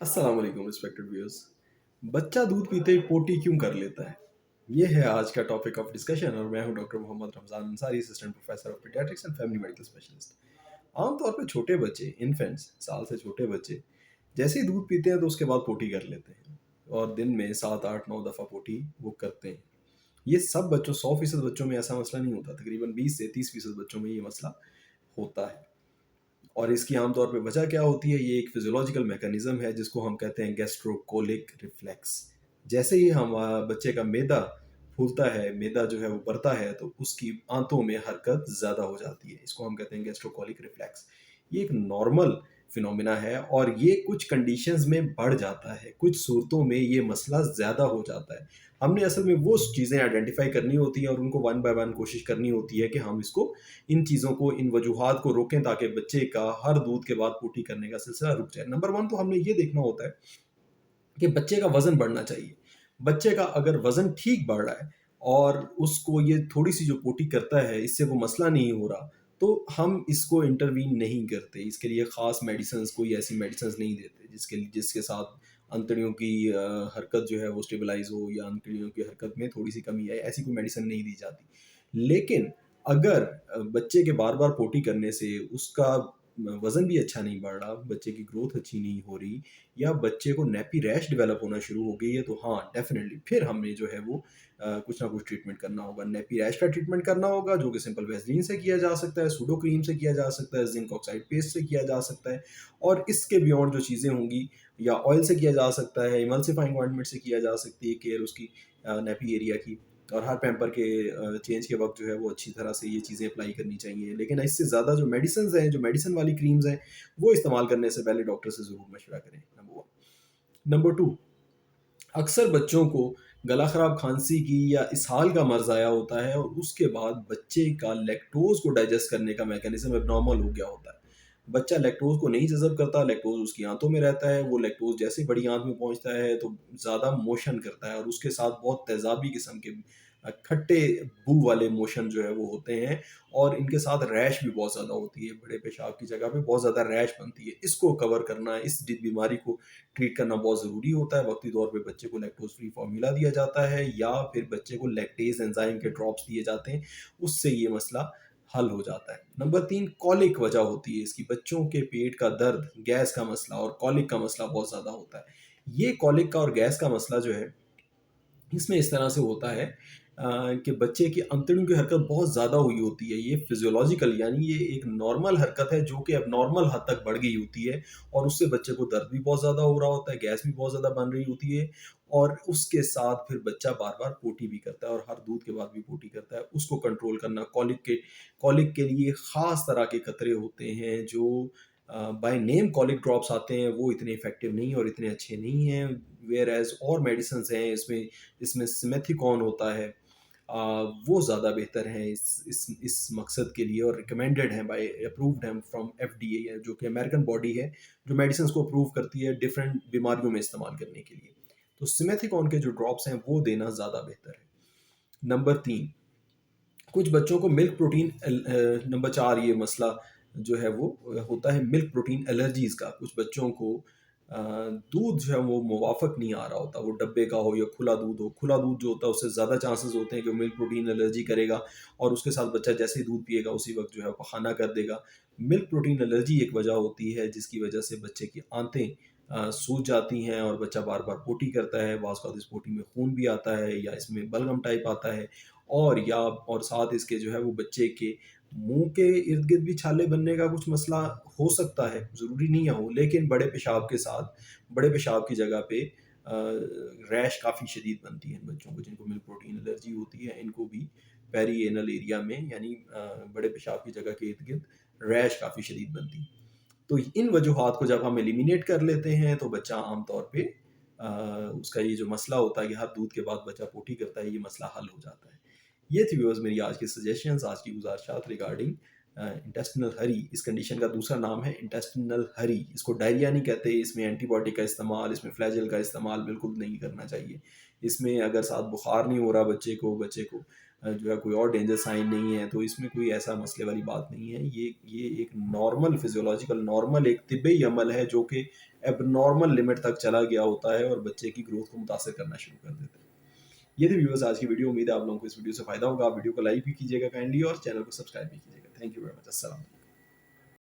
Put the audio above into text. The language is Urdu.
السلام علیکم ریسپیکٹڈ ویورز. بچہ دودھ پیتے ہی پوٹی کیوں کر لیتا ہے؟ یہ ہے آج کا ٹاپک آف ڈسکشن اور میں ہوں doctor Muhammad Ramzan Ansari, assistant professor of paediatrics and family medical specialist. عام طور پہ چھوٹے بچے, انفینٹس, سال سے چھوٹے بچے جیسے ہی دودھ پیتے ہیں تو اس کے بعد پوٹی کر لیتے ہیں اور دن میں 7 8 9 دفعہ پوٹی وہ کرتے ہیں. یہ سب بچوں 100% بچوں میں ایسا مسئلہ نہیں ہوتا, تقریباً 20 سے 30% بچوں میں یہ مسئلہ ہوتا ہے. اور اس کی عام طور پہ وجہ کیا ہوتی ہے؟ یہ ایک فزیولوجیکل میکانزم ہے جس کو ہم کہتے ہیں گیسٹروکولک ریفلیکس. جیسے ہی ہم بچے کا میدا پھولتا ہے, میدا جو ہے وہ بڑھتا ہے, تو اس کی آنتوں میں حرکت زیادہ ہو جاتی ہے. اس کو ہم کہتے ہیں گیسٹروکولک ریفلیکس. یہ ایک نارمل فنومینا ہے اور یہ کچھ کنڈیشنز میں بڑھ جاتا ہے, کچھ صورتوں میں یہ مسئلہ زیادہ ہو جاتا ہے. ہم نے اصل میں وہ چیزیں آئیڈینٹیفائی کرنی ہوتی ہیں اور ان کو ون بائی ون کوشش کرنی ہوتی ہے کہ ہم اس کو, ان چیزوں کو, ان وجوہات کو روکیں تاکہ بچے کا ہر دودھ کے بعد پوٹی کرنے کا سلسلہ رک جائے. نمبر 1 تو ہم نے یہ دیکھنا ہوتا ہے کہ بچے کا وزن بڑھنا چاہیے. بچے کا اگر وزن ٹھیک بڑھ رہا ہے اور اس کو یہ تھوڑی سی جو پوٹی کرتا ہے اس سے وہ مسئلہ نہیں ہو رہا, تو ہم اس کو انٹروین نہیں کرتے. اس کے لیے خاص میڈیسنز, کوئی ایسی میڈیسنز نہیں دیتے جس کے ساتھ انتڑیوں کی حرکت جو ہے وہ اسٹیبلائز ہو یا انتڑیوں کی حرکت میں تھوڑی سی کمی آئے. ایسی کوئی میڈیسن نہیں دی جاتی. لیکن اگر بچے کے بار بار پوٹی کرنے سے اس کا وزن بھی اچھا نہیں بڑھ رہا, بچے کی گروتھ اچھی نہیں ہو رہی, یا بچے کو نیپی ریش ڈیولپ ہونا شروع ہو گئی ہے, تو ہاں ڈیفینیٹلی پھر ہم نے جو ہے وہ کچھ نہ کچھ ٹریٹمنٹ کرنا ہوگا. نیپی ریش کا ٹریٹمنٹ کرنا ہوگا جو کہ سمپل ویزلین سے کیا جا سکتا ہے, سوڈو کریم سے کیا جا سکتا ہے, زنک آکسائڈ پیسٹ سے کیا جا سکتا ہے, اور اس کے بیونڈ جو چیزیں ہوں گی یا آئل سے کیا جا سکتا ہے, ایملسیفائنگ آئنٹمنٹ سے کیا جا سکتی ہے کیئر اس کی نیپی ایریا کی. اور ہر پیمپر کے چینج کے وقت جو ہے وہ اچھی طرح سے یہ چیزیں اپلائی کرنی چاہیے. لیکن اس سے زیادہ جو میڈیسنز ہیں, جو میڈیسن والی کریمز ہیں, وہ استعمال کرنے سے پہلے ڈاکٹر سے ضرور مشورہ کریں. نمبر 1. نمبر 2, اکثر بچوں کو گلا خراب, کھانسی کی یا اسہال کا مرض آیا ہوتا ہے اور اس کے بعد بچے کا لیکٹوز کو ڈائجسٹ کرنے کا میکانزم اب نارمل ہو گیا ہوتا ہے. بچہ لیکٹوز کو نہیں جذب کرتا, لیکٹوز اس کی آنتوں میں رہتا ہے. وہ لیکٹوز جیسے بڑی آنت میں پہنچتا ہے تو زیادہ موشن کرتا ہے اور اس کے ساتھ بہت تیزابی قسم کے کھٹے بو والے موشن جو ہے وہ ہوتے ہیں, اور ان کے ساتھ ریش بھی بہت زیادہ ہوتی ہے. بڑے پیشاب کی جگہ پہ بہت زیادہ ریش بنتی ہے. اس کو کور کرنا, اس بیماری کو ٹریٹ کرنا بہت ضروری ہوتا ہے. وقتی طور پہ بچے کو لیکٹوز فری فارمولا دیا جاتا ہے یا پھر بچے کو لیکٹیز انزائم کے ڈراپس دیے جاتے ہیں, اس سے یہ مسئلہ حل ہو جاتا ہے. نمبر 3, کولک وجہ ہوتی ہے اس کی. بچوں کے پیٹ کا درد, گیس کا مسئلہ اور کولک کا مسئلہ بہت زیادہ ہوتا ہے. یہ کولک کا اور گیس کا مسئلہ جو ہے اس میں اس طرح سے ہوتا ہے کہ بچے کی انتڑیوں کی حرکت بہت زیادہ ہوئی ہوتی ہے. یہ فزیولوجیکل, یعنی یہ ایک نارمل حرکت ہے جو کہ اب نارمل حد تک بڑھ گئی ہوتی ہے, اور اس سے بچے کو درد بھی بہت زیادہ ہو رہا ہوتا ہے, گیس بھی بہت زیادہ بن رہی ہوتی ہے, اور اس کے ساتھ پھر بچہ بار بار پوٹی بھی کرتا ہے اور ہر دودھ کے بعد بھی پوٹی کرتا ہے. اس کو کنٹرول کرنا, کولک کے لیے خاص طرح کے قطرے ہوتے ہیں جو بائی نیم کولک ڈراپس آتے ہیں, وہ اتنے افیکٹو نہیں اور اتنے اچھے نہیں ہیں. ویئر ایز اور میڈیسنز ہیں, اس میں سیمیتھیکون ہوتا ہے, وہ زیادہ بہتر ہیں اس مقصد کے لیے, اور ریکمینڈڈ ہیں, بائی اپرووڈ ہیں فرام FDA, جو کہ امریکن باڈی ہے جو میڈیسنز کو اپروو کرتی ہے ڈفرینٹ بیماریوں میں استعمال کرنے کے لیے. تو سیمیتھیکون کے جو ڈراپس ہیں وہ دینا زیادہ بہتر ہے. نمبر 3, کچھ بچوں کو ملک پروٹین, نمبر 4 یہ مسئلہ جو ہے وہ ہوتا ہے ملک پروٹین الرجیز کا. کچھ بچوں کو دودھ جو ہے وہ موافق نہیں آ رہا ہوتا, وہ ڈبے کا ہو یا کھلا دودھ ہو. کھلا دودھ جو ہوتا ہے اس سے زیادہ چانسز ہوتے ہیں کہ ملک پروٹین الرجی کرے گا, اور اس کے ساتھ بچہ جیسے ہی دودھ پیے گا اسی وقت جو ہے پخانہ کر دے گا. ملک پروٹین الرجی ایک وجہ ہوتی ہے جس کی وجہ سے بچے کی آنتیں سوج جاتی ہیں اور بچہ بار بار پوٹی کرتا ہے. بعض اوقات اس پوٹی میں خون بھی آتا ہے یا اس میں بلغم ٹائپ آتا ہے, اور ساتھ اس کے جو ہے وہ بچے کے منہ کے ارد گرد بھی چھالے بننے کا کچھ مسئلہ ہو سکتا ہے, ضروری نہیں ہو. لیکن بڑے پیشاب کے ساتھ, بڑے پیشاب کی جگہ پہ ریش کافی شدید بنتی ہے. بچوں کو جن کو ملک پروٹین الرجی ہوتی ہے ان کو بھی پیری اینل ایریا میں, یعنی بڑے پیشاب کی جگہ کے ارد گرد ریش کافی شدید بنتی ہے. تو ان وجوہات کو جب ہم ایلیمینیٹ کر لیتے ہیں تو بچہ عام طور پہ اس کا یہ جو مسئلہ ہوتا ہے کہ ہر دودھ کے بعد بچہ پوٹی کرتا ہے, یہ مسئلہ حل ہو جاتا ہے. یہ تھی ویورز میری آج کی سجیشنز, آج کی گزارشات ریگارڈنگ انٹیسٹنل ہری. اس کنڈیشن کا دوسرا نام ہے انٹیسٹنل ہری. اس کو ڈائریا نہیں کہتے. اس میں اینٹی بائیوٹک کا استعمال, اس میں فلیجل کا استعمال بالکل نہیں کرنا چاہیے. اس میں اگر ساتھ بخار نہیں ہو رہا بچے کو جو ہے کوئی اور ڈینجر سائن نہیں ہے، تو اس میں کوئی ایسا مسئلے والی بات نہیں ہے. یہ ایک نارمل فزیولوجیکل نارمل ایک طبی عمل ہے جو کہ اب نارمل لمٹ تک چلا گیا ہوتا ہے اور بچے کی گروتھ کو متاثر کرنا شروع کر دیتا ہے. یہ تھی ویورز آج کی ویڈیو. امید ہے آپ لوگوں کو اس ویڈیو سے فائدہ ہوگا. آپ ویڈیو کو لائک بھی کیجیے گا کائنڈلی اور چینل کو سبسکرائب بھی کیجیے گا. Thank you very much. السلام.